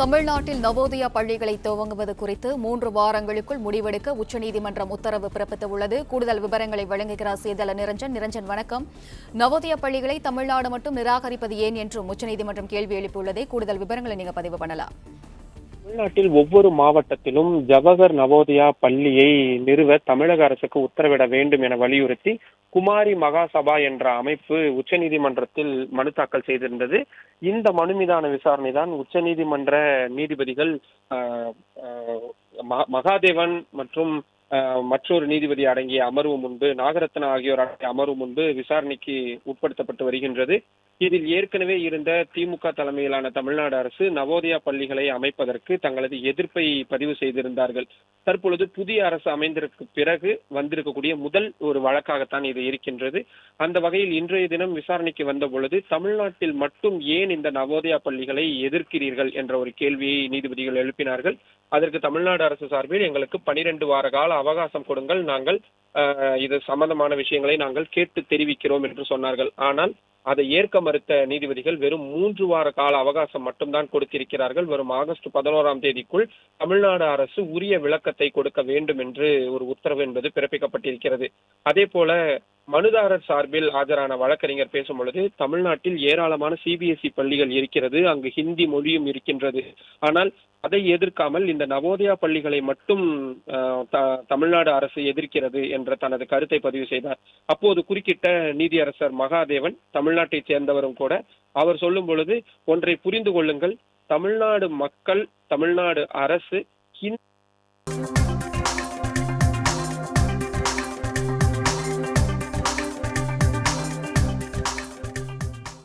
தமிழ்நாட்டில் நவோதயா பள்ளிகளை துவங்குவது குறித்து 3 வாரங்களுக்குள் முடிவெடுக்க உச்சநீதிமன்றம் உத்தரவு பிறப்பித்துள்ளது. கூடுதல் விவரங்களை வழங்குகிறார் சேதல நிரஞ்சன். நிரஞ்சன், வணக்கம். நவோதயா பள்ளிகளை தமிழ்நாடு மட்டும் நிராகரிப்பது ஏன் என்றும் உச்சநீதிமன்றம் கேள்வி எழுப்பியுள்ளதை கூடுதல் விவரங்களை நீங்க பதிவு பண்ணலாம். தமிழ்நாட்டில் ஒவ்வொரு மாவட்டத்திலும் ஜவஹர் நவோதயா பள்ளியை நிறுவ தமிழக அரசுக்கு உத்தரவிட வேண்டும் என வலியுறுத்தி குமாரி மகாசபா என்ற அமைப்பு உச்சநீதிமன்றத்தில் மனு தாக்கல் செய்திருந்தது. இந்த மனு மீதான விசாரணை தான் உச்சநீதிமன்ற நீதிபதிகள் மகாதேவன் மற்றும் மற்றொரு நீதிபதி அடங்கிய அமர்வு முன்பு, நாகரத்னா ஆகியோர் அடங்கிய அமர்வு முன்பு விசாரணைக்கு உட்படுத்தப்பட்டு வருகின்றது. இதில் ஏற்கனவே இருந்த திமுக தலைமையிலான தமிழ்நாடு அரசு நவோதயா பள்ளிகளை அமைப்பதற்கு தங்களது எதிர்ப்பை பதிவு செய்திருந்தார்கள். தற்பொழுது புதிய அரசு அமைந்திருக்கு பிறகு வந்திருக்கக்கூடிய முதல் ஒரு வழக்காகத்தான் இது இருக்கின்றது. அந்த வகையில் இன்றைய தினம் விசாரணைக்கு வந்த பொழுது தமிழ்நாட்டில் மட்டும் ஏன் இந்த நவோதயா பள்ளிகளை எதிர்க்கிறீர்கள் என்ற ஒரு கேள்வியை நீதிபதிகள் எழுப்பினார்கள். அதற்கு தமிழ்நாடு அரசு சார்பில் எங்களுக்கு 12 வார கால அவகாசம் கொடுங்கள், நாங்கள் இது சம்பந்தமான விஷயங்களை நாங்கள் கேட்டு தெரிவிக்கிறோம் என்று சொன்னார்கள். ஆனால் அதை ஏற்க மறுத்த நீதிபதிகள் வெறும் 3 வார கால அவகாசம் மட்டும்தான் கொடுத்திருக்கிறார்கள். வரும் ஆகஸ்ட் 11ஆம் தேதிக்குள் தமிழ்நாடு அரசு உரிய விளக்கத்தை கொடுக்க வேண்டும் என்று ஒரு உத்தரவு என்பது பிறப்பிக்கப்பட்டிருக்கிறது. அதே போல மனுதாரர் சார்பில் ஆஜரான வழக்கறிஞர் பேசும் பொழுது, தமிழ்நாட்டில் ஏராளமான சிபிஎஸ்இ பள்ளிகள் இருக்கிறது, அங்கு ஹிந்தி மொழியும் இருக்கின்றது. ஆனால் அதை எதிர்க்காமல் இந்த நவோதயா பள்ளிகளை மட்டும் தமிழ்நாடு அரசு எதிர்க்கிறது என்ற தனது கருத்தை பதிவு செய்தார். அப்போது குறுக்கிட்ட நீதியரசர் மகாதேவன், தமிழ்நாட்டைச் சேர்ந்தவரும் கூட, அவர் சொல்லும் பொழுது, ஒன்றை புரிந்து கொள்ளுங்கள், தமிழ்நாடு மக்கள், தமிழ்நாடு அரசு